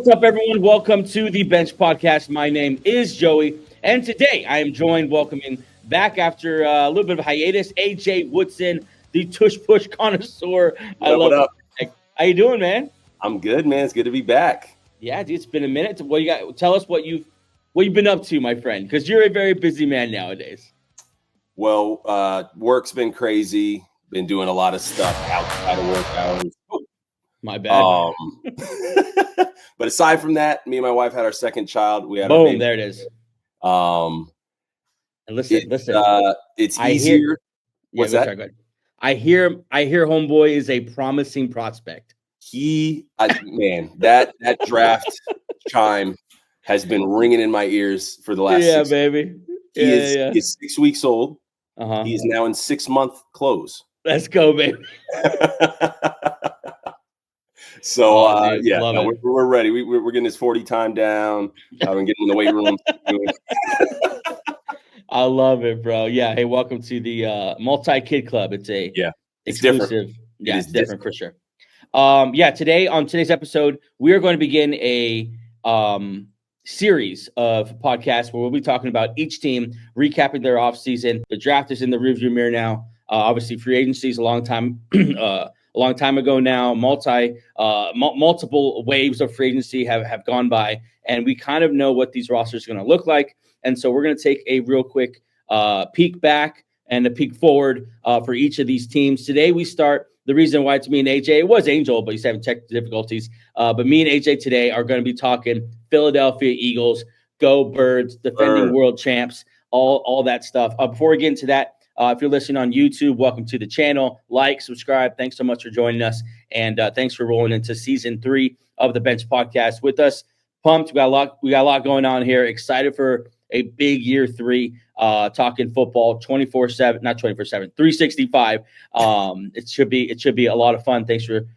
What's up, everyone? Welcome to the Bench Podcast. My name is Joey, and today I am joined, welcoming back after a little bit of a hiatus, AJ Woodson, the tush push connoisseur. I love it. How you doing, man? I'm good, man. It's good to be back. Yeah, dude, it's been a minute. What you got? Tell us what you've been up to, my friend, because you're a very busy man nowadays. Well, work's been crazy. Been doing a lot of stuff outside of work hours. My bad. But aside from that, me and my wife had our second child. We had boom. Our baby. There it is. And listen. It's easier. What's that? Sorry, go ahead. I hear homeboy is a promising prospect. That draft chime has been ringing in my ears for the last 6 baby. He is 6 weeks old. He is now in 6-month close. Let's go, baby. So we're ready. We're getting his 40 time down. I've been getting in the weight room. I love it, bro. Yeah. Hey, welcome to the multi-kid club. It's exclusive. Different. Yeah, it's different for sure. Today on today's episode, we are going to begin a series of podcasts where we'll be talking about each team, recapping their offseason. The draft is in the rearview mirror now. Obviously, free agency is a long time ago now. Multiple waves of free agency have gone by, and we kind of know what these rosters are going to look like. And so we're going to take a real quick peek back and a peek forward for each of these teams. Today we start. The reason why it's me and AJ, it was Angel, but he's having technical difficulties. But me and AJ today are going to be talking Philadelphia Eagles, go Birds, defending world champs, all that stuff. Before we get into that, if you're listening on YouTube, welcome to the channel. Like, subscribe. Thanks so much for joining us. And thanks for rolling into season 3 of the Bench Podcast with us. Pumped. We got a lot going on here. Excited for a big year 3, talking football 24/7, not 24/7, 365. It should be a lot of fun. Thanks for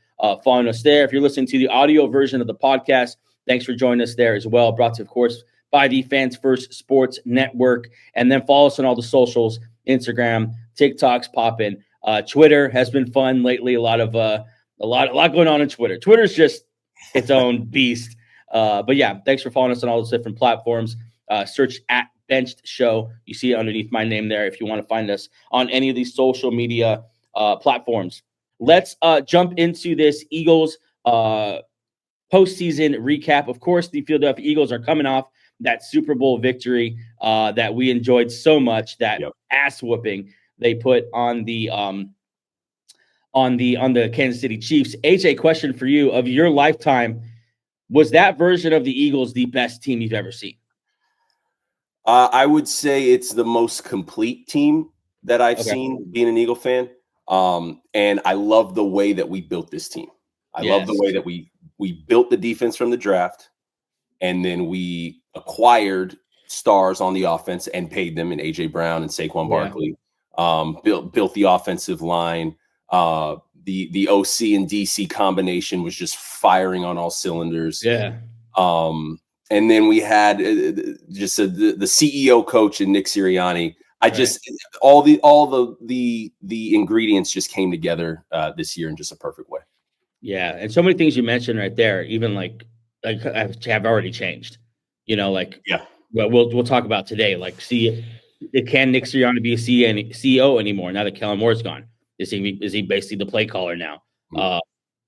following us there. If you're listening to the audio version of the podcast, thanks for joining us there as well. Brought to, of course, by the Fans First Sports Network. And then follow us on all the socials. Instagram, TikTok's popping. Twitter has been fun lately. A lot going on Twitter. Twitter's just its own beast. But yeah, thanks for following us on all those different platforms. Search at Benched Show. You see it underneath my name there if you want to find us on any of these social media platforms. Let's jump into this Eagles postseason recap. Of course, the Philadelphia Eagles are coming off that Super Bowl victory that we enjoyed so much, that ass whooping they put on the Kansas City Chiefs. AJ, question for you: of your lifetime, was that version of the Eagles the best team you've ever seen? I would say it's the most complete team that I've seen, being an Eagle fan. And I love the way that we built this team. I love the way that we built the defense from the draft, and then we acquired stars on the offense and paid them in A.J. Brown and Saquon Barkley. Built the offensive line. The OC and DC combination was just firing on all cylinders. And then we had just the CEO coach and Nick Sirriani. All the ingredients just came together this year in just a perfect way. Yeah, and so many things you mentioned right there, even like have already changed. Well, we'll talk about today. Can Nick Sirianni be a CEO anymore now that Kellen Moore's gone? Is he basically the play caller now?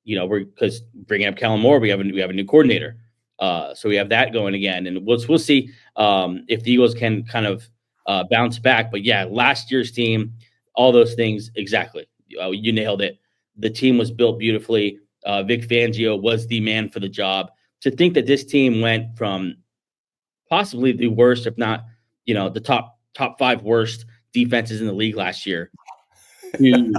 Because bringing up Kellen Moore, we have a new coordinator. So we have that going again, and we'll see if the Eagles can kind of bounce back. But yeah, last year's team, all those things, exactly. You nailed it. The team was built beautifully. Vic Fangio was the man for the job. To think that this team went from possibly the worst, if not, the top 5 worst defenses in the league last year. You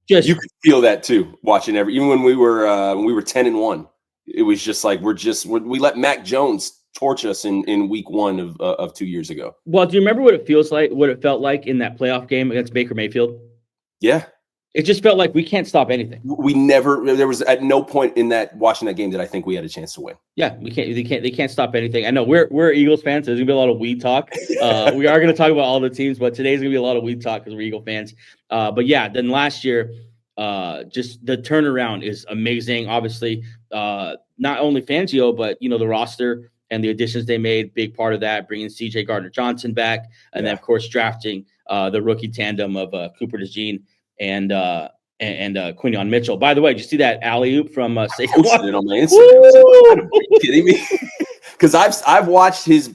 could feel that too, watching even when we were 10-1. It was just like we let Mac Jones torch us in week 1 of 2 years ago. Well, do you remember what it felt like in that playoff game against Baker Mayfield? Yeah. It just felt like we can't stop anything. There was at no point in watching that game did I think we had a chance to win. Yeah, they can't stop anything. I know we're Eagles fans, so there's gonna be a lot of weed talk. We are gonna talk about all the teams, but today's gonna be a lot of weed talk because we're Eagle fans. But yeah, then last year, just the turnaround is amazing. Obviously, not only Fangio, but the roster and the additions they made, big part of that, bringing C.J. Gardner-Johnson back, and then of course drafting the rookie tandem of Cooper DeJean and Quinyon Mitchell. By the way, did you see that alley-oop from Saquon? I posted it on my Instagram. Are you kidding me? Because I've watched his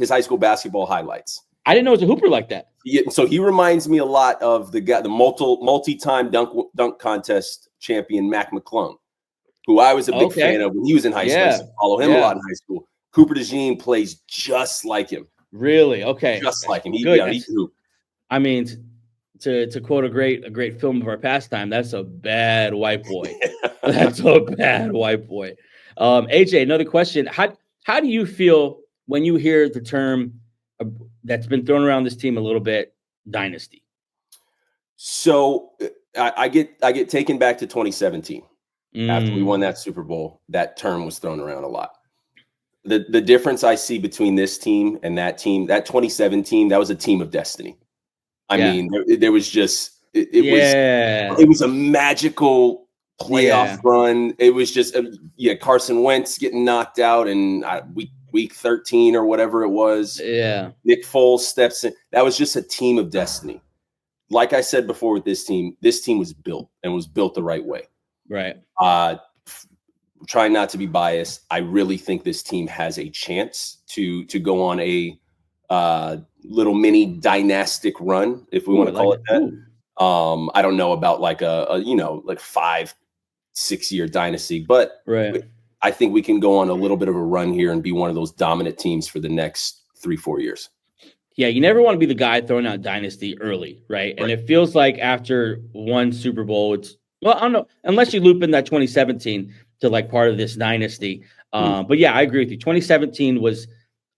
high school basketball highlights. I didn't know it was a hooper like that. Yeah, so he reminds me a lot of the guy, the multi-time dunk contest champion Mac McClung, who I was a big fan of when he was in high school. I used to follow him a lot in high school. Cooper DeJean plays just like him. Really? Okay. Just like him. He Good. can hoop. I mean, to quote a great film of our pastime, that's a bad white boy. That's a bad white boy. AJ, another question. How do you feel when you hear the term that's been thrown around this team a little bit, dynasty? So I get taken back to 2017 after we won that Super Bowl. That term was thrown around a lot. The difference I see between this team and that team, that 2017, that was a team of destiny. I mean, there was just it was a magical playoff run. It was just Carson Wentz getting knocked out and week 13 or whatever it was. Yeah. Nick Foles steps in. That was just a team of destiny. Like I said before with this team was built the right way. Right. Trying not to be biased, I really think this team has a chance to go on a little mini dynastic run, if we want to call it that. I don't know about like a 5-6 year dynasty, but I think we can go on a little bit of a run here and be one of those dominant teams for the next 3-4 years. Yeah, you never want to be the guy throwing out dynasty early, right? And it feels like after one Super Bowl, I don't know, unless you loop in that 2017 to like part of this dynasty. But yeah, I agree with you. 2017 was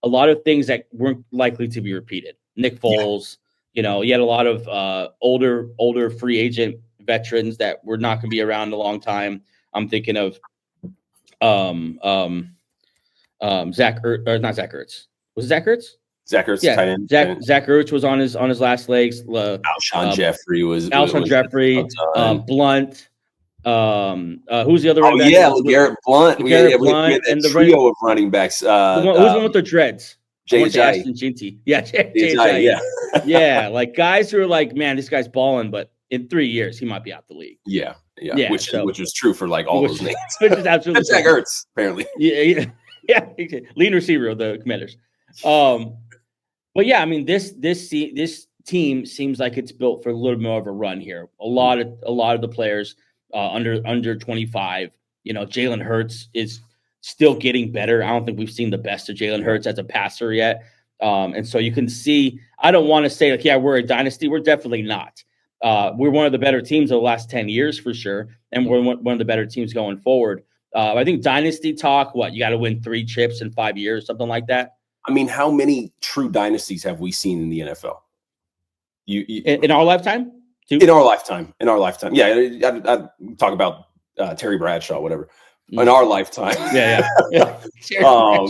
a lot of things that weren't likely to be repeated. Nick Foles, you had a lot of older free agent veterans that were not going to be around a long time. I'm thinking of Zach Ertz, or not Zach Ertz. Was it Zach Ertz? Zach Ertz, yeah. tight end. Zach Ertz was on his last legs. Alshon Jeffrey was Blunt. Who's the other? Oh yeah, LeGarrette Blunt. LeGarrette Blunt and the trio of running backs. Who's the one with the dreads? JJ. Yeah. Yeah, like guys who are like, man, this guy's balling, but in 3 years he might be out the league. Yeah. Which was true for like all those names. Which is absolutely that's Zach Ertz, apparently. Yeah. Lead receiver of the Commanders. But yeah, I mean, this team seems like it's built for a little more of a run here. A lot of the players under 25. Jalen Hurts is still getting better. I don't think we've seen the best of Jalen Hurts as a passer yet. And so you can see, I don't want to say like, yeah, we're a dynasty. We're definitely not. We're one of the better teams of the last 10 years for sure. And we're one of the better teams going forward. I think dynasty talk, you got to win 3 chips in 5 years, something like that. I mean, how many true dynasties have we seen in the NFL? In our lifetime? In our lifetime. Yeah, I talk about Terry Bradshaw, whatever. In our lifetime. Yeah. I'm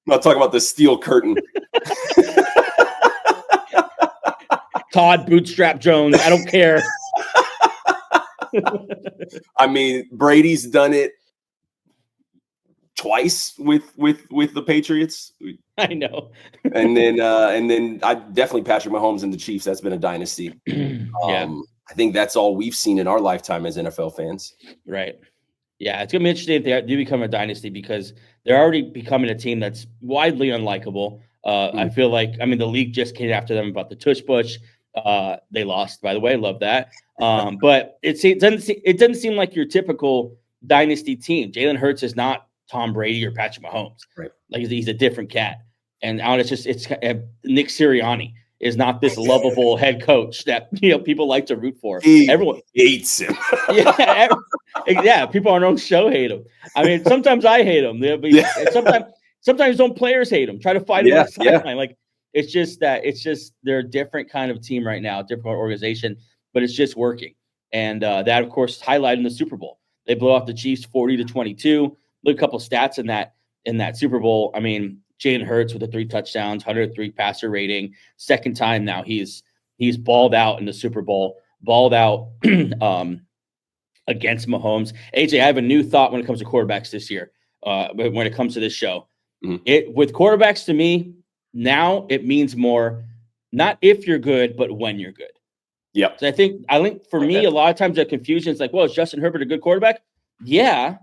not talking about the steel curtain. Todd Bootstrap Jones. I don't care. I mean, Brady's done it twice with the Patriots. I know. and then I definitely Patrick Mahomes and the Chiefs. That's been a dynasty. I think that's all we've seen in our lifetime as NFL fans. Right. Yeah, it's gonna be interesting if they do become a dynasty because they're already becoming a team that's widely unlikable. I feel like, I mean, the league just came after them about the tush push. They lost, by the way. Love that. But it doesn't seem like your typical dynasty team. Jalen Hurts is not Tom Brady or Patrick Mahomes. Right. Like he's a different cat. And it's Nick Sirianni is not this lovable head coach that people like to root for. Everyone hates him. Yeah, people on our own show hate him. I mean, sometimes I hate him. Sometimes own players hate him. Try to fight him on the sideline. Like it's just they're a different kind of team right now, different organization, but it's just working. And that, of course, is highlighted in the Super Bowl. They blow off the Chiefs 40-22. Look, a couple stats in that Super Bowl. I mean, Jalen Hurts with the 3 touchdowns, 103 passer rating. Second time now he's balled out in the Super Bowl. Balled out against Mahomes. AJ, I have a new thought when it comes to quarterbacks this year. When it comes to this show, with quarterbacks, to me now it means more not if you're good, but when you're good. Yep. So I think for me, a lot of times the confusion is like, well, is Justin Herbert a good quarterback? Yeah,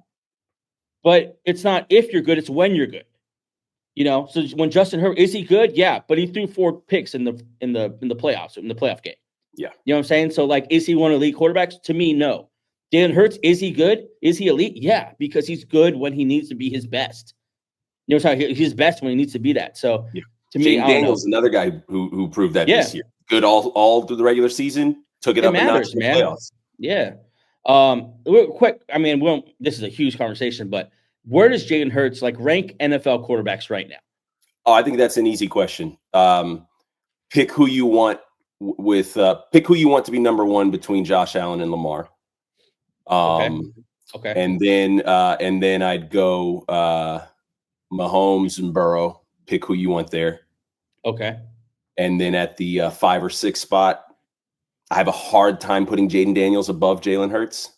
but it's not if you're good; it's when you're good. So when Justin Herbert, is he good? Yeah, but he threw 4 picks in the playoffs, in the playoff game. Yeah. You know what I'm saying? So like, is he one of the elite quarterbacks? To me, no. Jalen Hurts, is he good? Is he elite? Yeah, because he's good when he needs to be his best. He's best when he needs to be that. So to me, Jaden Daniels, another guy who proved that this year. Good all through the regular season. Took it up a notch in the playoffs. Yeah. Real quick, I mean, this is a huge conversation, but where does Jalen Hurts rank NFL quarterbacks right now? Oh, I think that's an easy question. Pick who you want pick who you want to be number 1 between Josh Allen and Lamar. Okay. And then I'd go Mahomes and Burrow. Pick who you want there. Okay. And then at the 5 or 6 spot, I have a hard time putting Jaden Daniels above Jalen Hurts.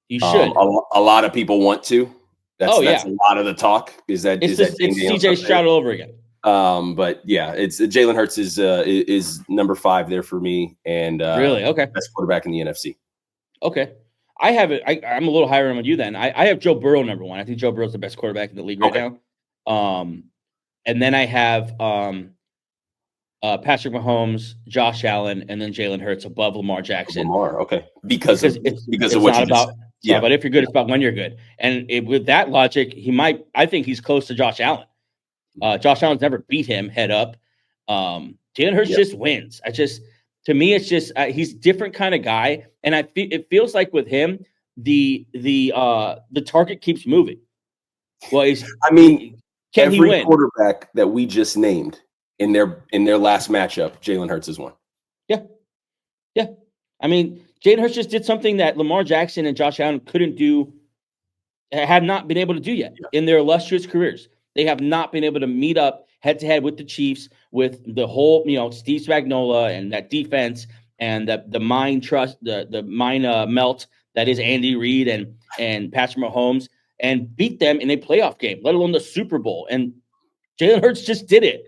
You should. A lot of people want to. That's a lot of the talk. It's CJ Stroud all over again. But yeah, it's Jalen Hurts is number 5 there for me, and really best quarterback in the NFC. Okay, I have it. I'm a little higher on you then. I have Joe Burrow number 1. I think Joe Burrow's the best quarterback in the league right now. And then I have Patrick Mahomes, Josh Allen, and then Jalen Hurts above Lamar Jackson. Okay, because of what you just said. Yeah, but if you're good, it's about when you're good. And with that logic, I think he's close to Josh Allen. Josh Allen's never beat him head up. Jalen Hurts just wins. To me, it's just he's a different kind of guy, and it feels like with him, the target keeps moving. Well, can he win? Quarterback that we just named in their last matchup, Jalen Hurts has won. Yeah. I mean, Jalen Hurts just did something that Lamar Jackson and Josh Allen have not been able to do yet in their illustrious careers. They have not been able to meet up head-to-head with the Chiefs, with the whole, Steve Spagnuolo and that defense and the mind melt that is Andy Reid and Patrick Mahomes, and beat them in a playoff game, let alone the Super Bowl. And Jalen Hurts just did it,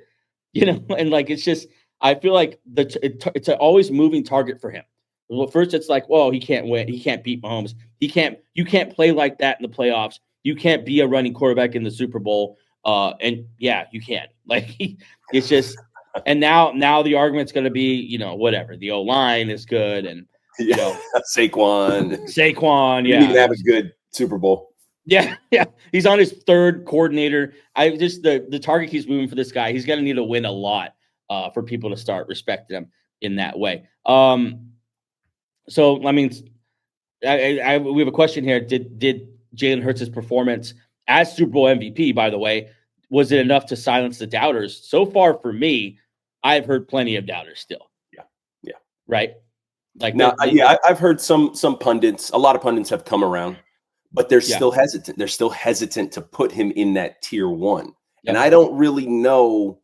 and it's just, I feel like it's an always moving target for him. Well, first it's like, well, he can't win. He can't beat Mahomes. You can't play like that in the playoffs. You can't be a running quarterback in the Super Bowl. And yeah, you can. It's just, and now the argument's going to be, whatever. The O-line is good, and Saquon. Yeah, he didn't have a good Super Bowl. Yeah. He's on his 3rd coordinator. The target keeps moving for this guy. He's going to need to win a lot for people to start respecting him in that way. So I mean, we have a question here. Did Jalen Hurts' performance as Super Bowl MVP, by the way, was it enough to silence the doubters? So far for me, I've heard plenty of doubters still. Yeah. Right? I've heard some pundits, a lot of pundits have come around, but they're still hesitant. They're still hesitant to put him in that tier 1. Yep. And I don't really know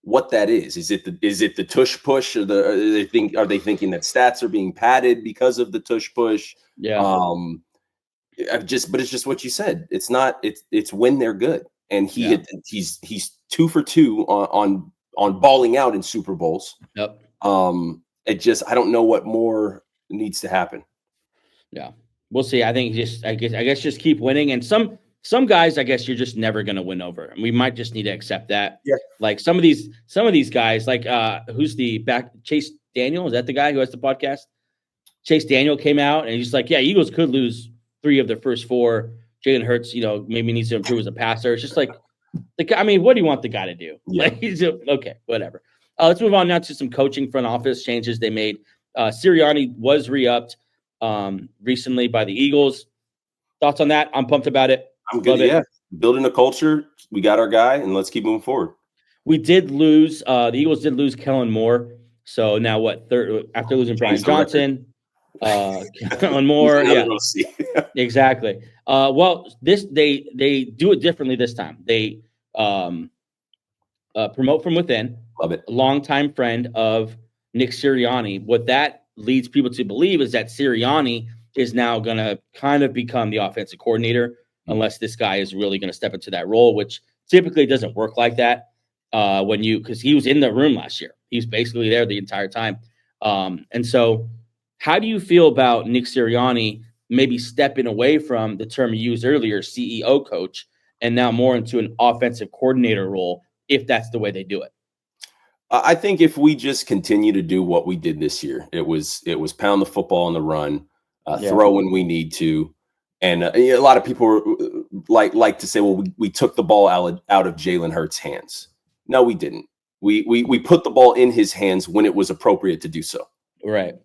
what that is. Is it the tush push, or are they thinking that stats are being padded because of the tush push? Yeah. But it's just what you said. It's not. It's when they're good, and he's 2 for 2 on balling out in Super Bowls. Yep. I don't know what more needs to happen. Yeah, we'll see. I think I guess just keep winning, and some guys, I guess you're just never going to win over, and we might just need to accept that. Yeah. Like some of these guys, who's the back? Chase Daniel, is that the guy who has the podcast? Chase Daniel came out and he's like, yeah, Eagles could lose 3 of their first 4. Jalen Hurts, maybe needs to improve as a passer. It's just like, I mean, what do you want the guy to do? Yeah. Okay, whatever. Let's move on now to some coaching front office changes they made. Sirriani was re-upped recently by the Eagles. Thoughts on that? I'm pumped about it. I'm good. Yeah. Building a culture. We got our guy, and let's keep moving forward. We did lose. The Eagles did lose Kellen Moore. So now what? After losing Brian Johnson, Kellen Moore. Yeah, exactly. Well, they do it differently this time. They promote from within. Love it. A longtime friend of Nick Sirianni. What that leads people to believe is that Sirianni is now going to kind of become the offensive coordinator unless this guy is really going to step into that role, which typically doesn't work like that because he was in the room last year. He was basically there the entire time. And so how do you feel about Nick Sirianni maybe stepping away from the term you used earlier, CEO coach, and now more into an offensive coordinator role, if that's the way they do it? I think if we just continue to do what we did this year, it was pound the football on the run, throw when we need to. And a lot of people like to say, well, we took the ball out of Jalen Hurts' hands. No, we didn't. We put the ball in his hands when it was appropriate to do so. Right.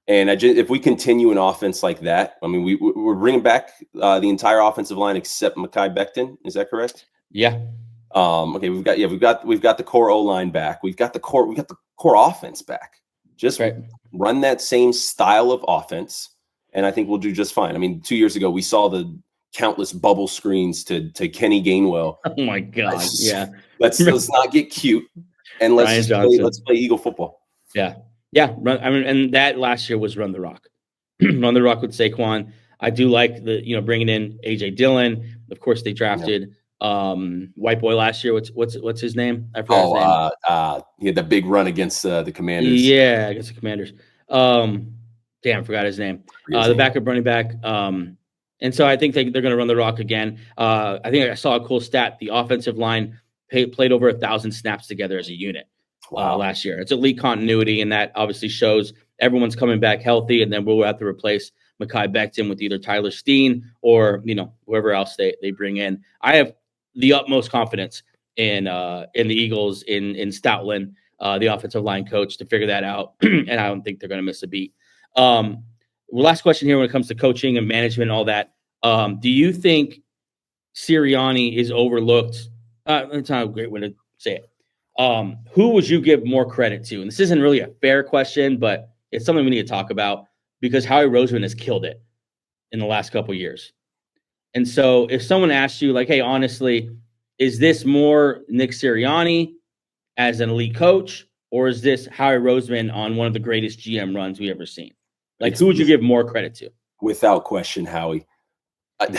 And if we continue an offense like that, I mean, we're bringing back the entire offensive line except Mekhi Becton. Is that correct? Yeah. Okay. We've got the core O-line back. We've got the core offense back. Just run that same style of offense, and I think we'll do just fine. I mean, 2 years ago we saw the countless bubble screens to Kenny Gainwell. Oh my God! Yeah. Let's not get cute, and let's play Eagle football. Yeah. Yeah, and that last year was run the rock. Run the rock with Saquon. I do like bringing in AJ Dillon. Of course, they drafted white boy last year. What's his name? I forgot his name. He had the big run against the Commanders. Yeah, against the Commanders. Damn, I forgot his name. The backup running back. And so I think they're going to run the rock again. I think I saw a cool stat. The offensive line played over 1,000 snaps together as a unit. Last year. It's elite continuity, and that obviously shows everyone's coming back healthy, and then we'll have to replace Mekhi Becton with either Tyler Steen or whoever else they bring in. I have the utmost confidence in the Eagles, in Stoutland, the offensive line coach, to figure that out, and I don't think they're going to miss a beat. Last question here when it comes to coaching and management and all that. Do you think Sirianni is overlooked? That's not a great way to say it. Who would you give more credit to? And this isn't really a fair question, but it's something we need to talk about because Howie Roseman has killed it in the last couple of years. And so if someone asks you, like, hey, honestly, is this more Nick Sirianni as an elite coach, or is this Howie Roseman on one of the greatest GM runs we've ever seen? Like, who would you give more credit to? Without question, Howie. And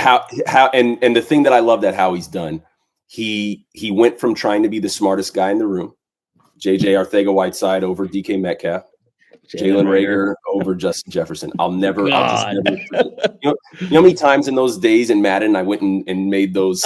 the thing that I love that Howie's done, he went from trying to be the smartest guy in the room, JJ Arcega-Whiteside over DK Metcalf, Jalen Reagor over Justin Jefferson. I'll just never you know how many times in those days in Madden I went and made those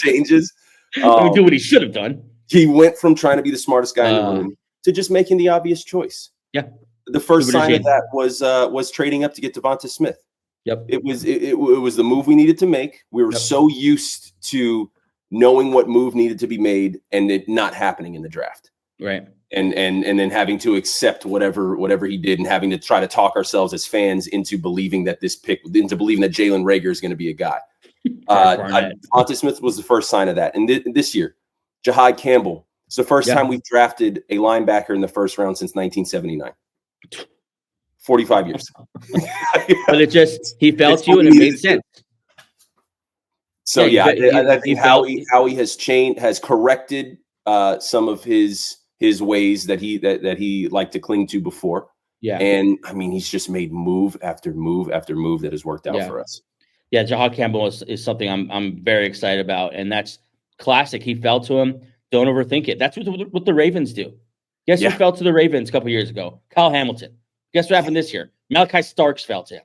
changes. Do what he should have done. He went from trying to be the smartest guy in the room to just making the obvious choice. Yeah. The first sign of that was trading up to get Devonta Smith. Yep. It was the move we needed to make. We were so used to knowing what move needed to be made and it not happening in the draft. Right. And then having to accept whatever he did and having to try to talk ourselves as fans into believing that Jalen Reagor is going to be a guy. Devonta Smith was the first sign of that. And this year, Jihaad Campbell. It's the first time we've drafted a linebacker in the first round since 1979. 45 years. But he felt you and it made sense. So I think Howie has corrected some of his ways that he liked to cling to before. Yeah. And I mean, he's just made move after move after move that has worked out for us. Yeah, Jihaad Campbell is something I'm very excited about, and that's classic. He fell to him. Don't overthink it. That's what the Ravens do. Guess who fell to the Ravens a couple years ago? Kyle Hamilton. Guess what happened this year? Malachi Starks fell to him.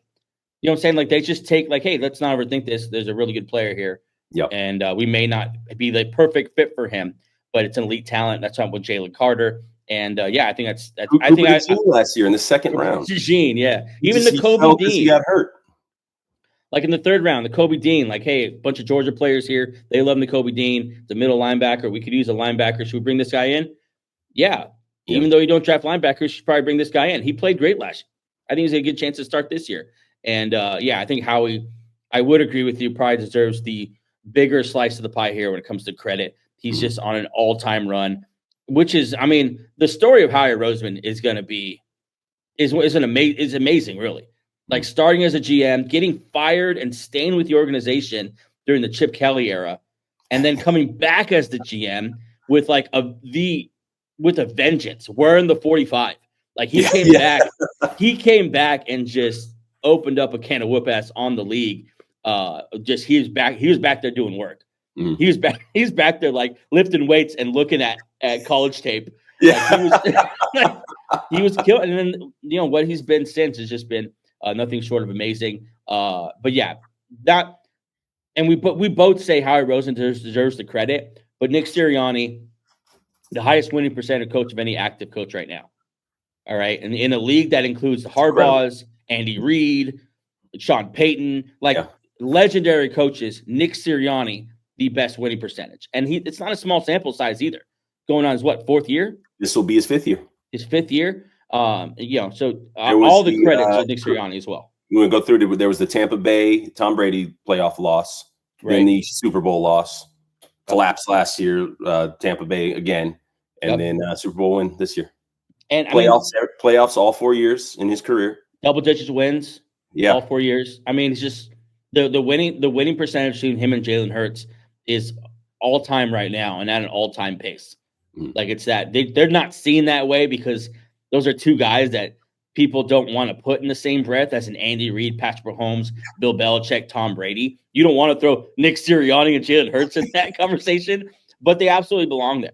You know what I'm saying? Like, they just take, like, hey, let's not overthink this. There's a really good player here. Yep. And we may not be the perfect fit for him, but it's an elite talent. That's not with Jalen Carter. And I think that's I think last year in the second round. Gene, even the Kobe Dean. He got hurt. Like in the third round, the Kobe Dean, like, hey, a bunch of Georgia players here. They love the Kobe Dean, the middle linebacker. We could use a linebacker. Should we bring this guy in? Yeah. Even though you don't draft linebackers, you should probably bring this guy in. He played great last year. I think he's a good chance to start this year. And, I think Howie, I would agree with you, probably deserves the bigger slice of the pie here when it comes to credit. He's just on an all-time run, which is, I mean, the story of Howie Roseman is going to be is amazing, really. Like, starting as a GM, getting fired and staying with the organization during the Chip Kelly era, and then coming back as the GM with like with a vengeance. We're in the 45. Like, he came back and just opened up a can of whoop ass on the league. He was back there doing work. Mm. He's back there like lifting weights and looking at college tape. Yeah. He was killing. And then, what he's been since has just been nothing short of amazing. But yeah, that, and we both say Howie Roseman deserves the credit, but Nick Sirianni, the highest winning percentage coach of any active coach right now. All right. And in a league that includes the Harbaughs, Andy Reid, Sean Payton, legendary coaches, Nick Sirianni, the best winning percentage. And it's not a small sample size either. Going on his fourth year? This will be his fifth year. His fifth year. All the credit to Nick Sirianni as well. You want to go through there was the Tampa Bay Tom Brady playoff loss, then the Super Bowl loss, collapse last year, Tampa Bay again, and then Super Bowl win this year. And playoffs all 4 years in his career. Double digits wins. Yeah. All 4 years. I mean, it's just the winning percentage between him and Jalen Hurts is all time right now and at an all time pace. Like it's that they're not seen that way because those are two guys that people don't want to put in the same breath as an Andy Reid, Patrick Mahomes, Bill Belichick, Tom Brady. You don't want to throw Nick Sirianni and Jalen Hurts in that conversation, but they absolutely belong there,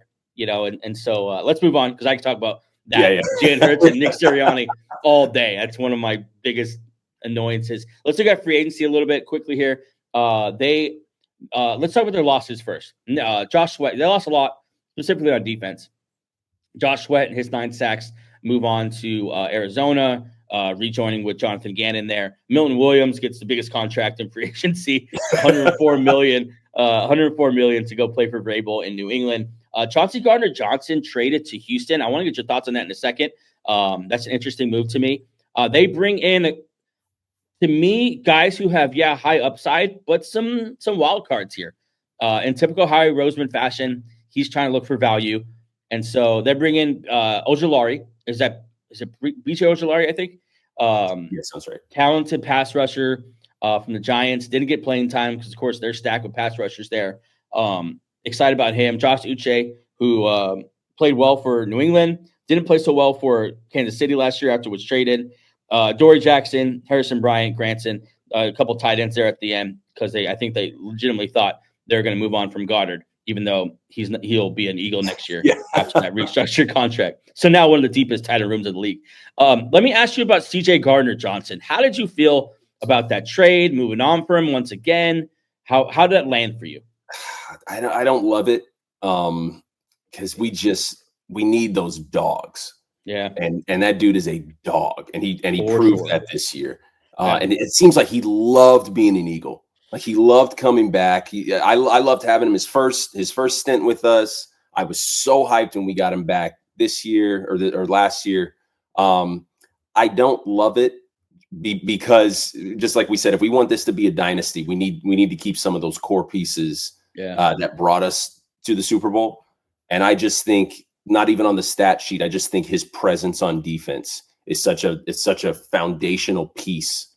And so let's move on because I can talk about that Jalen Hurts and Nick Sirianni all day. That's one of my biggest annoyances. Let's look at free agency a little bit quickly here. Let's talk about their losses first. Josh Sweat, they lost a lot, specifically on defense. Josh Sweat and his 9 sacks move on to Arizona, rejoining with Jonathan Gannon there. Milton Williams gets the biggest contract in free agency, $104 million to go play for Vrabel in New England. Chauncey Gardner-Johnson traded to Houston. I want to get your thoughts on that in a second. That's an interesting move to me. They bring in, to me, guys who have, high upside, but some wild cards here. In typical Howie Roseman fashion, he's trying to look for value. And so they bring in Ojulari. Is it B.J. Ojulari, I think? Yes, that's right. Talented pass rusher from the Giants. Didn't get playing time because, of course, they're stacked with pass rushers there. Excited about him. Josh Uche, who played well for New England. Didn't play so well for Kansas City last year after it was traded. Dory Jackson, Harrison Bryant, Granson, a couple tight ends there at the end because I think they legitimately thought they were going to move on from Goddard, even though he'll be an Eagle next year after that restructured contract. So now one of the deepest tight end rooms in the league. Let me ask you about C.J. Gardner-Johnson. How did you feel about that trade, moving on for him once again? How did that land for you? I don't love it because we need those dogs. Yeah. And that dude is a dog. And he proved that this year. And it seems like he loved being an Eagle. Like he loved coming back. I loved having him his first stint with us. I was so hyped when we got him back this year or last year. I don't love it because just like we said, if we want this to be a dynasty, we need to keep some of those core pieces that brought us to the Super Bowl. And I just think not even on the stat sheet, I just think his presence on defense is such a foundational piece.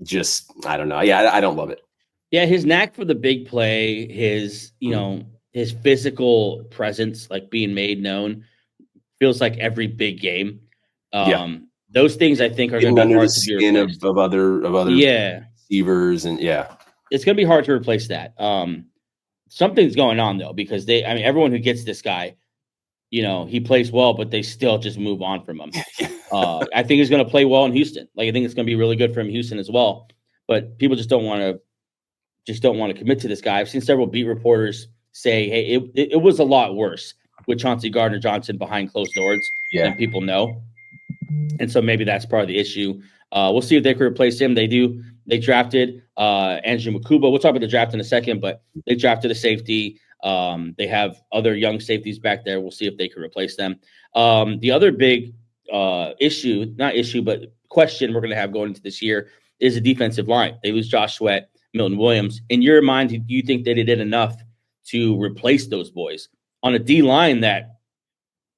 Just, I don't know. Yeah, I don't love it. Yeah, his knack for the big play, his, his physical presence, like being made known, feels like every big game. Those things I think are going to be hard to be replaced. of other receivers, and it's going to be hard to replace that. Something's going on though, because everyone who gets this guy, he plays well, but they still just move on from him. I think he's going to play well in Houston. Like I think it's going to be really good for him in Houston as well. But people just don't want to commit to this guy. I've seen several beat reporters say, "Hey, it was a lot worse with Chauncey Gardner-Johnson behind closed doors than people know." And so maybe that's part of the issue. We'll see if they can replace him. They drafted Andrew Makuba. We'll talk about the draft in a second, but they drafted a safety. They have other young safeties back there. We'll see if they can replace them. The other big question we're going to have going into this year is the defensive line. They lose Josh Sweat, Milton Williams. In your mind, do you think that they did enough to replace those boys on a D line that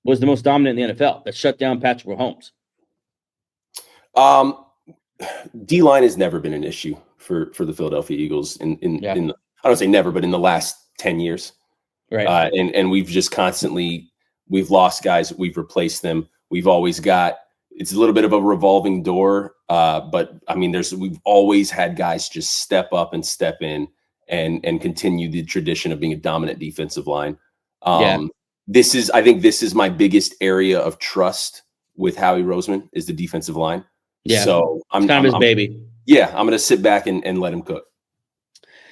was the most dominant in the NFL, that shut down Patrick Mahomes? D line has never been an issue for the Philadelphia Eagles in I don't say never, but in the last 10 years. Right. And we've just we've lost guys. We've replaced them. We've always got it's a little bit of a revolving door. But I mean, we've always had guys just step up and step in and continue the tradition of being a dominant defensive line. I think this is my biggest area of trust with Howie Roseman is the defensive line. Yeah. So I'm kind of his baby. Yeah. I'm going to sit back and let him cook.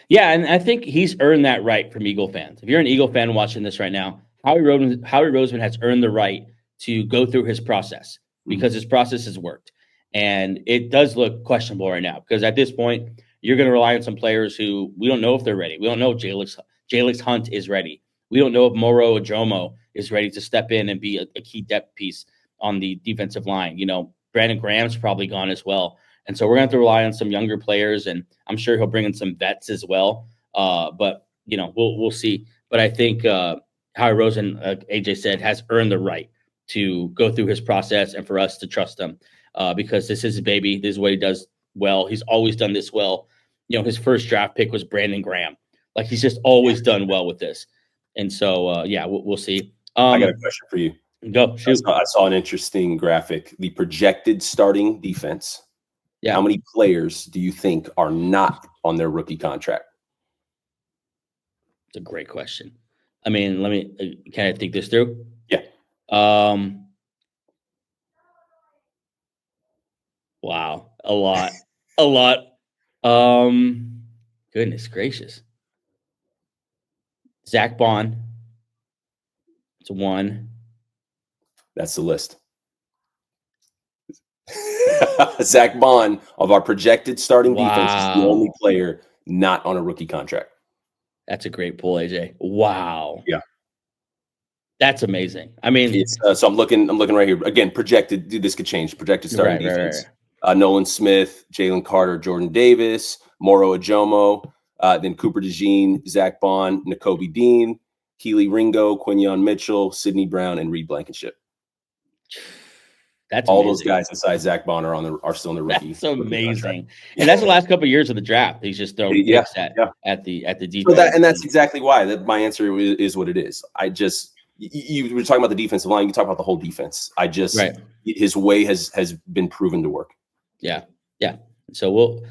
Yeah. And I think he's earned that right from Eagle fans. If you're an Eagle fan watching this right now, Howie Roseman has earned the right to go through his process because his process has worked. And it does look questionable right now because at this point, you're going to rely on some players who we don't know if they're ready. We don't know if Jalix Hunt is ready. We don't know if Moro Ojomo is ready to step in and be a key depth piece on the defensive line. You know, Brandon Graham's probably gone as well. And so we're going to have to rely on some younger players, and I'm sure he'll bring in some vets as well. But, you know, we'll see. But I think Howie Rosen, AJ said, has earned the right to go through his process and for us to trust him because this is his baby. This is what he does well. He's always done this well. You know, his first draft pick was Brandon Graham. Like, he's just always done well with this. And so, we'll see. I got a question for you. Go, shoot. I saw an interesting graphic. The projected starting defense. Yeah. How many players do you think are not on their rookie contract? It's a great question. I mean, can I think this through? Yeah. Wow. A lot. Goodness gracious. Zach Bond. It's one. That's the list. Zach Bond of our projected starting defense is the only player not on a rookie contract. That's a great pull, AJ. Wow. Yeah. That's amazing. I mean, it's, so I'm looking right here. Again, projected. Dude, this could change. Projected starting defense. Right. Nolan Smith, Jalen Carter, Jordan Davis, Moro Ojomo, then Cooper DeJean, Zach Bond, Nakobe Dean, Keely Ringo, Quinyon Mitchell, Sidney Brown, and Reed Blankenship. That's all amazing. Those guys besides Zach Bond are still in the rookie. That's amazing, and that's the last couple of years of the draft. He's just throwing picks at the defense. So and that's exactly why my answer is what it is. You were talking about the defensive line. You talk about the whole defense. His way has been proven to work. Yeah. So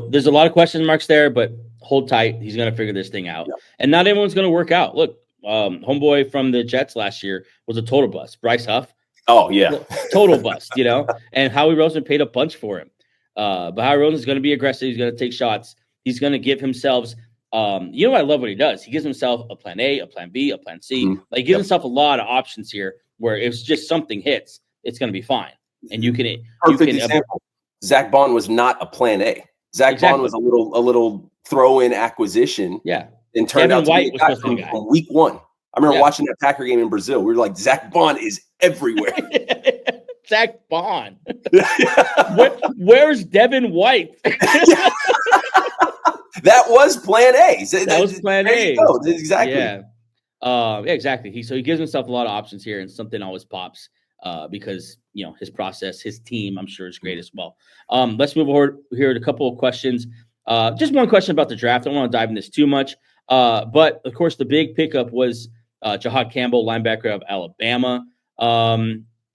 there's a lot of question marks there, but hold tight. He's going to figure this thing out, and not everyone's going to work out. Look, homeboy from the Jets last year was a total bust. Bryce Huff. Oh yeah, total bust. You know, and Howie Roseman paid a bunch for him. But Howie Roseman is going to be aggressive. He's going to take shots. He's going to give himself. You know, I love what he does. He gives himself a plan A, a plan B, a plan C. Like, he gives himself a lot of options here. Where if just something hits, it's going to be fine. And you can. Perfect example. Zach Bond was not a plan A. Zach Bond was a little throw-in acquisition. Yeah, and turned out to be a guy from week one. I remember watching that Packer game in Brazil. We were like, Zach Bond is everywhere. Zach Bond. Where's Devin White? That was plan A. That was plan A. Exactly. Yeah, exactly. He gives himself a lot of options here, and something always pops because, you know, his process, his team, I'm sure is great as well. Let's move forward here to a couple of questions. Just one question about the draft. I don't want to dive into this too much. But of course, the big pickup was Jihaad Campbell, linebacker of Alabama. A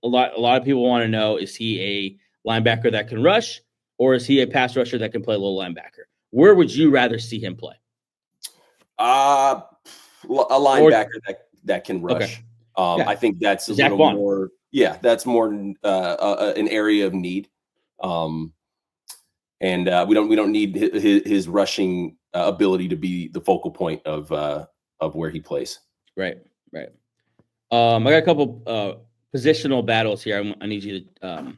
lot of people want to know, is he a linebacker that can rush, or is he a pass rusher that can play a little linebacker? Where would you rather see him play? A linebacker that can rush. Okay. I think that's a little more. Yeah, that's more an area of need. And we don't need his rushing ability to be the focal point of where he plays. Right. I got a couple positional battles here. I need you to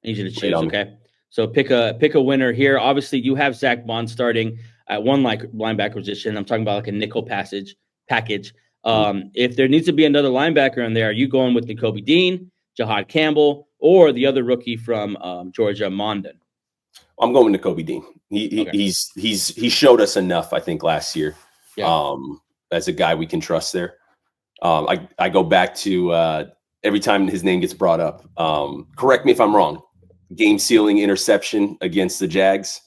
choose. Okay, so pick a winner here. Obviously, you have Zach Bond starting at one linebacker position. I'm talking about like a nickel package. If there needs to be another linebacker in there, are you going with Nakobe Dean, Jihaad Campbell, or the other rookie from Georgia, Mondon? I'm going with Nakobe Dean. He showed us enough, I think, last year. Yeah. As a guy we can trust there. I go back to every time his name gets brought up. Correct me if I'm wrong. Game sealing interception against the Jags.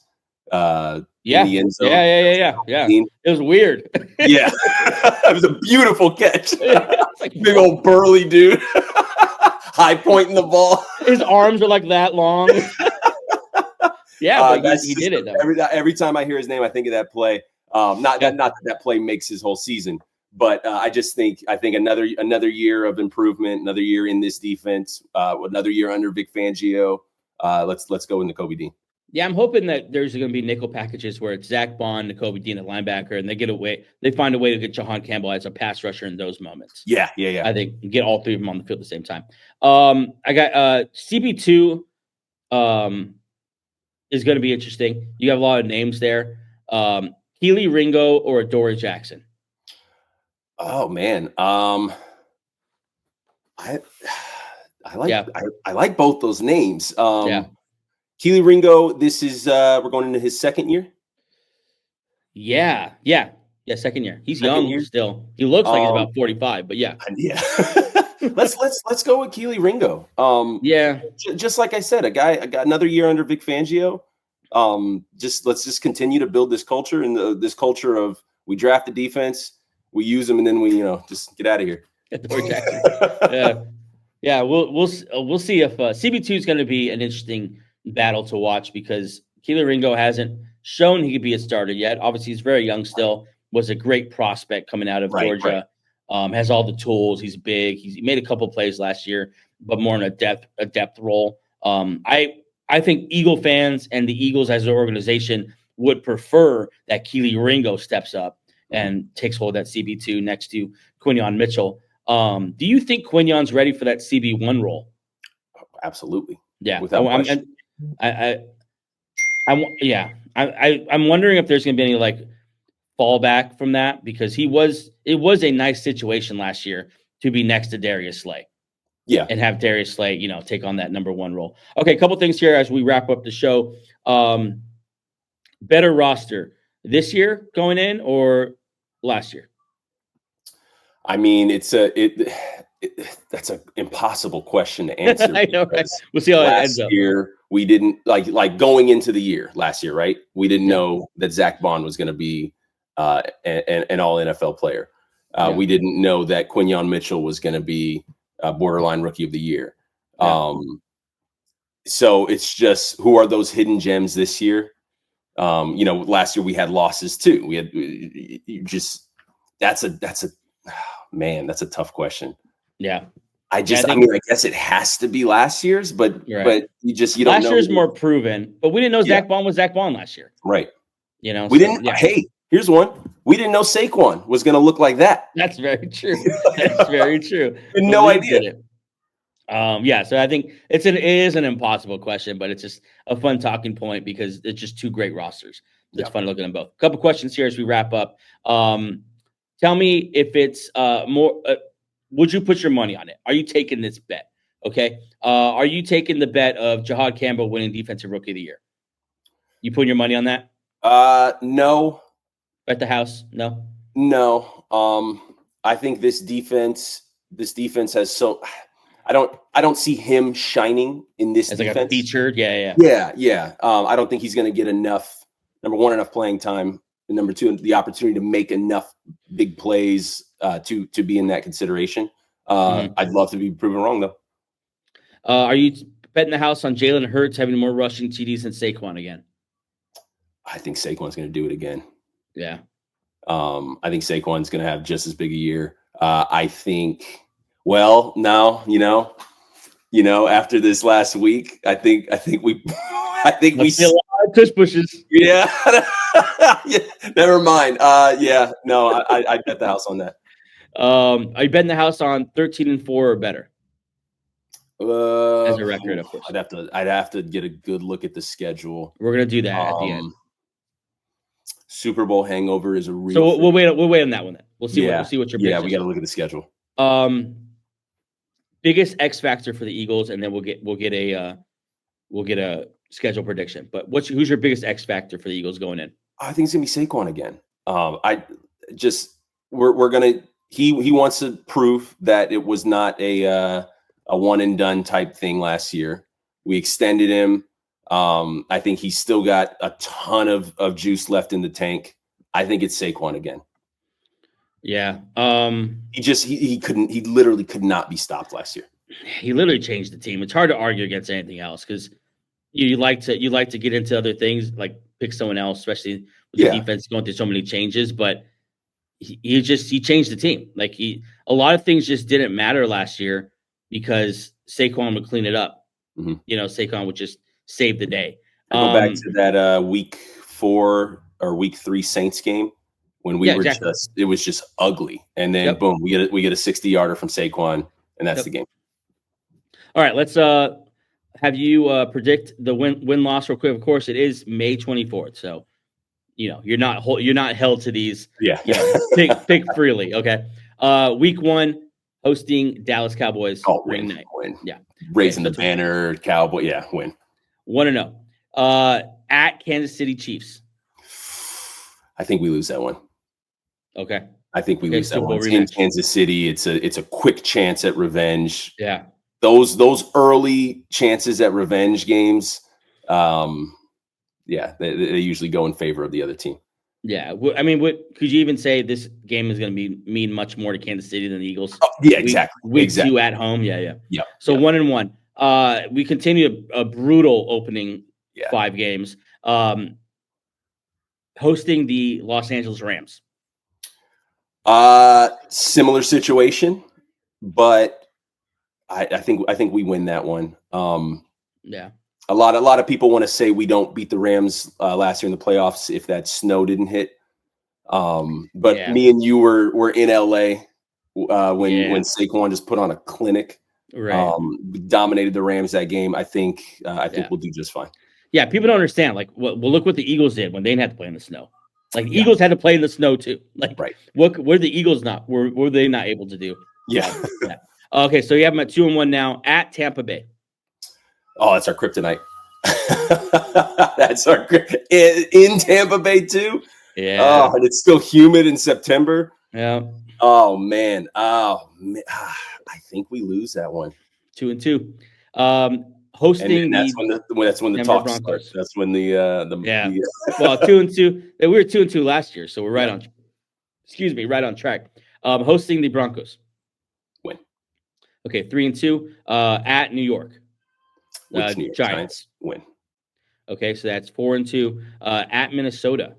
In the end zone. Yeah. It was weird. Yeah, it was a beautiful catch. Like, big old burly dude, high pointing the ball. His arms are like that long. Yeah, but he did it though. Every time I hear his name, I think of that play. Not that play makes his whole season, but I think another year of improvement, another year in this defense, another year under Vic Fangio. Let's go into Kobe Dean. Yeah, I'm hoping that there's going to be nickel packages where it's Zach Bond, Kobe Dean at linebacker, and they find a way to get Jihaad Campbell as a pass rusher in those moments. Yeah. I think you get all three of them on the field at the same time. I got CB2 is going to be interesting. You have a lot of names there. Keely Ringo or Adoree Jackson? Oh man. I like both those names. Keely Ringo, this is we're going into his second year. Yeah, second year. He's young still. He looks like he's about 45, but yeah. Let's go with Keely Ringo. Just like I said, I got another year under Vic Fangio. Let's continue to build this culture and this culture of we draft the defense, we use them, and then we just get out of here. Yeah. We'll see if CB2 is going to be an interesting battle to watch because Keely Ringo hasn't shown he could be a starter yet. Obviously, he's very young still. Was a great prospect coming out of Georgia. Right. Has all the tools. He's big. He made a couple plays last year, but more in a depth role. I think Eagle fans and the Eagles as an organization would prefer that Keely Ringo steps up and takes hold of that CB2 next to Quinyon Mitchell. Do you think Quinyon's ready for that CB1 role? Absolutely. Yeah. Without question. I'm wondering if there's going to be any fallback from that because it was a nice situation last year to be next to Darius Slay. Yeah. And have Darius Slay, take on that number one role. Okay, a couple things here as we wrap up the show. Better roster this year going in or last year? I mean, that's an impossible question to answer. I know, right? We'll see how it ends up. Last year, we didn't like going into the year last year, right? We didn't know that Zach Bond was going to be an all NFL player. We didn't know that Quinyon Mitchell was going to be a borderline rookie of the year. So it's just, who are those hidden gems this year? Last year we had losses too. That's a tough question. Yeah. I guess it has to be last year's, but you don't know. Last year's more proven, but we didn't know Zach Bond was Zach Bond last year. Right. We didn't. Hey, here's one. We didn't know Saquon was going to look like that. That's very true. That's very true. No idea. So I think it is an impossible question, but it's just a fun talking point because it's just two great rosters. It's fun looking at them both. A couple questions here as we wrap up. Tell me if it's more. Would you put your money on it? Are you taking this bet? Okay. Are you taking the bet of Jihaad Campbell winning Defensive Rookie of the Year? You putting your money on that? No. At the house? No. I think this defense has I don't see him shining in this as defense. Like a featured. Yeah. I don't think he's going to get enough. Number one, enough playing time. And number two, the opportunity to make enough big plays to be in that consideration. I'd love to be proven wrong, though. Are you betting the house on Jalen Hurts having more rushing TDs than Saquon again? I think Saquon's going to do it again. Yeah. I think Saquon's going to have just as big a year. I think. Well, now after this last week, I think we see a lot of tush pushes. Yeah. Never mind. No, I bet the house on that. Are you betting the house on 13-4 or better? As a record, of course. I'd have to get a good look at the schedule. We're gonna do that at the end. Super Bowl hangover is a real. So we'll wait on that one then. We'll see what your we got to look at the schedule. Biggest X factor for the Eagles, and then we'll get a schedule prediction. But who's your biggest X factor for the Eagles going in? I think it's gonna be Saquon again. He wants to prove that it was not a one and done type thing last year. We extended him. I think he's still got a ton of juice left in the tank. I think it's Saquon again. Yeah. He literally could not be stopped last year. he literally changed the team. It's hard to argue against anything else because you like to get into other things, like pick someone else, especially with the defense going through so many changes. But he changed the team. Like a lot of things just didn't matter last year because Saquon would clean it up. Mm-hmm. You know, Saquon would just save the day. I go back to that week 4 or week 3 Saints game when we were just, it was just ugly. And then boom, we get a 60-yarder from Saquon, and that's the game. All right, let's have you predict the win-loss real quick. Of course, it is May 24th, so you know you're not held to these. Yeah, pick freely. Okay, week 1 hosting Dallas Cowboys. Win. Yeah, raising the banner, Cowboy. Yeah, win. 1-0. At Kansas City Chiefs. I think we lose that one. Okay. I think we lose that one. It's in Kansas City. It's a quick chance at revenge. Yeah. Those early chances at revenge games, they usually go in favor of the other team. Yeah. I mean, could you even say this game is going to mean much more to Kansas City than the Eagles? Oh, yeah, exactly. Week 2 at home. Yeah. So 1-1. We continue a brutal opening 5 games. Hosting the Los Angeles Rams. Similar situation, but I think we win that one. Yeah. A lot of people want to say we don't beat the Rams last year in the playoffs if that snow didn't hit. But me and you were in LA when Saquon just put on a clinic. Right. Dominated the Rams that game. I think we'll do just fine. Yeah, people don't understand. Like, well, look what the Eagles did when they didn't have to play in the snow. Like, the Eagles had to play in the snow too. Like, what were the Eagles not? Were they not able to do? Yeah. Okay, so you have them at 2-1 now at Tampa Bay. Oh, that's our kryptonite. That's our in Tampa Bay too. Yeah. Oh, and it's still humid in September. Yeah. Oh man. I think we lose that one. 2-2. Hosting that's when the talk starts. That's when the well, 2-2. We were 2-2 last year, so we're right on track. Hosting the Broncos. Win. Okay, 3-2. At New York. Giants. Win. Okay, so that's 4-2. At Minnesota.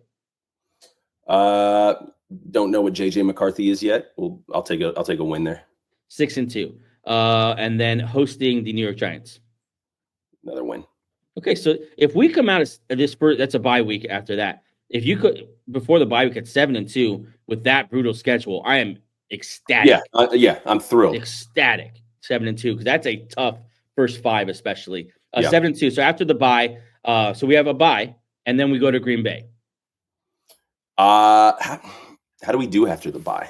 Don't know what JJ McCarthy is yet. I'll take a win there. 6-2. And then hosting the New York Giants. Another win. Okay, so if we come out of this first, that's a bye week after that. If you could, before the bye week at 7-2 with that brutal schedule, I am ecstatic. Yeah, I'm thrilled. Ecstatic. 7-2 because that's a tough first 5, especially 7-2. So after the bye, so we have a bye, and then we go to Green Bay. How do we do after the bye?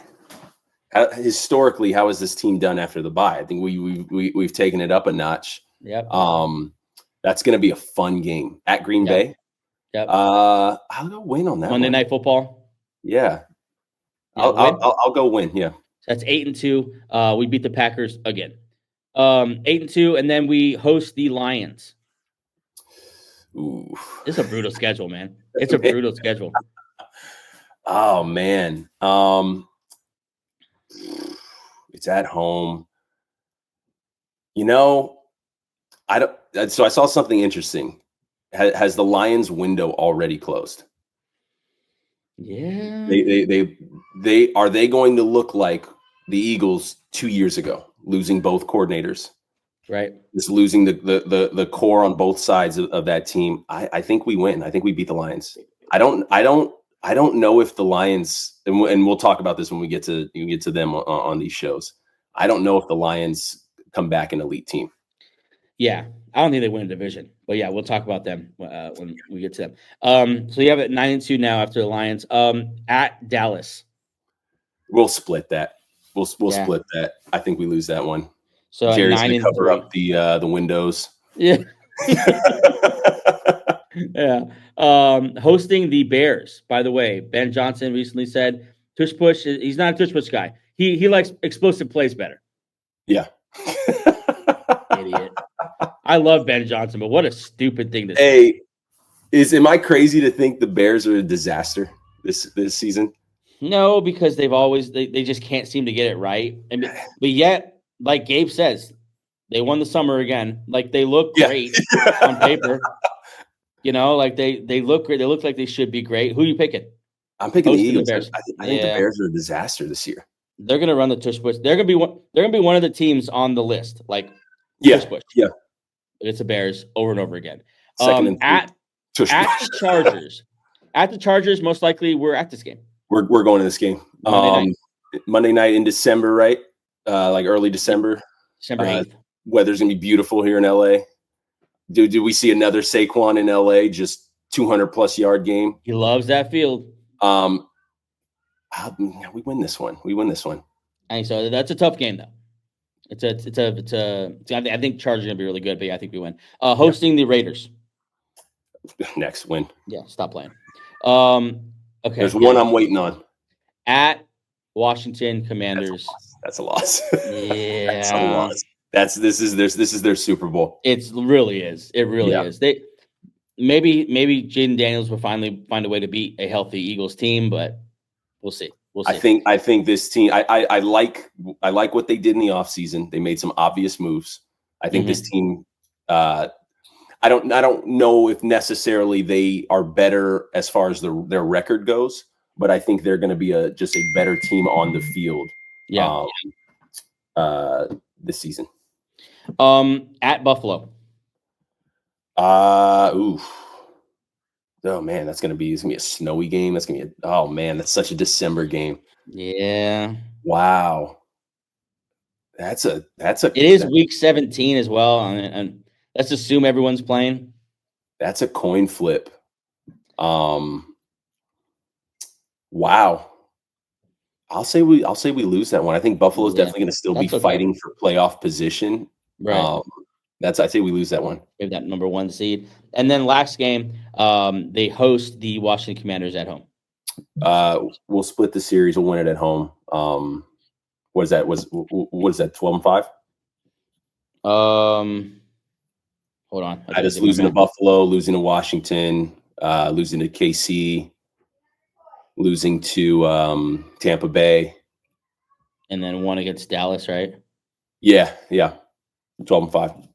Historically, how has this team done after the bye? I think we've taken it up a notch. Yep. That's going to be a fun game at Green Bay. Yep. I'll go win on that. Monday Night Football. Yeah. I'll go win. Yeah. That's 8-2. We beat the Packers again. 8-2, and then we host the Lions. Ooh. It's a brutal schedule, man. It's a brutal schedule. Oh man. It's at home. So I saw something interesting. Has the Lions window already closed? Yeah. They are they going to look like the Eagles 2 years ago, losing both coordinators? Right. Just losing the core on both sides of that team. I think we win. I think we beat the Lions. I don't know if the Lions, and we'll talk about this when we get to them on these shows. I don't know if the Lions come back an elite team. Yeah, I don't think they win a division, but yeah, we'll talk about them when we get to them. So you have it 9-2 now after the Lions. At Dallas, we'll split that. We'll split that. I think we lose that one. So Jerry's gonna cover up the windows. Yeah. Yeah. Hosting the Bears. By the way, Ben Johnson recently said tush push. He's not a tush push guy. He likes explosive plays better. Yeah. Idiot. I love Ben Johnson, but what a stupid thing to say. Am I crazy to think the Bears are a disaster this season? No, because they've always they just can't seem to get it right. But yet, like Gabe says, They won the summer again. Like, they look great on paper. You know, like they look great. They look like they should be great. Who are you picking? I'm picking the Eagles. The Bears. I think the Bears are a disaster this year. They're going to run the tush push. They're going to be one of the teams on the list. Like, tush push. Yeah. It's the Bears over and over again. At the Chargers. At the Chargers, most likely we're at this game. We're going to this game. Monday night in December, right? Like early December. December 8th. Weather's going to be beautiful here in LA. Do we see another Saquon in LA? Just 200+ yard game. He loves that field. We win this one. And so that's a tough game, though. I think Chargers are gonna be really good, but yeah, I think we win. Hosting the Raiders. Next win. Yeah, stop playing. Okay. There's one I'm waiting on. At Washington Commanders. That's a loss. Yeah. That's a loss. This is their Super Bowl. It really is. It really is. They maybe Jaden Daniels will finally find a way to beat a healthy Eagles team, but we'll see. I think this team. I like what they did in the offseason. They made some obvious moves. I think this team. I don't know if necessarily they are better as far as their record goes, but I think they're going to be just a better team on the field. Yeah. This season. At Buffalo. Oh man, it's gonna be a snowy game. That's such a December game. Yeah. Wow. It is week 17 as well, and let's assume everyone's playing. That's a coin flip. Wow. I'll say we lose that one. I think Buffalo's definitely going to still be fighting for playoff position. Right. I'd say we lose that one. We have that number 1 seed. And then last game, they host the Washington Commanders at home. We'll split the series. We'll win it at home. What is that? What is that? 12-5? Hold on. I just losing to Buffalo, losing to Washington, losing to KC, losing to Tampa Bay, and then one against Dallas, right? Yeah. 12-5.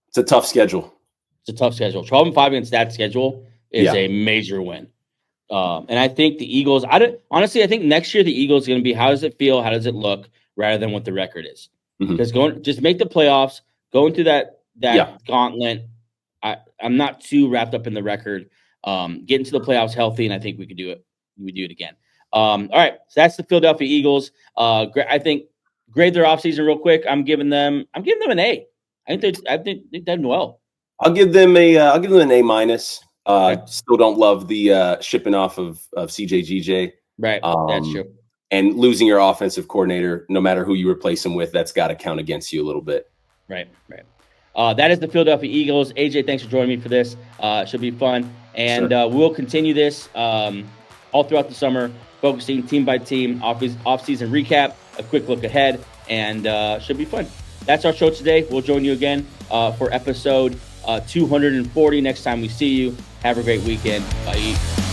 It's a tough schedule. 12-5 against that schedule is a major win. And I think the Eagles, I think next year the Eagles are going to be, how does it feel? How does it look? Rather than what the record is. Because just make the playoffs, going through that gauntlet. I'm not too wrapped up in the record. Get into the playoffs healthy, and I think we could do it. We do it again. All right. So that's the Philadelphia Eagles. I think grade their offseason real quick. I'm giving them an A. I think they've done well. I'll give them an A-. Still don't love the shipping off of CJGJ. Right. That's true. And losing your offensive coordinator, no matter who you replace him with, that's got to count against you a little bit. Right. That is the Philadelphia Eagles. AJ, thanks for joining me for this. It should be fun. And we'll continue this all throughout the summer, focusing team by team, off-season recap, a quick look ahead, and should be fun. That's our show today. We'll join you again for episode 240 next time we see you. Have a great weekend. Bye.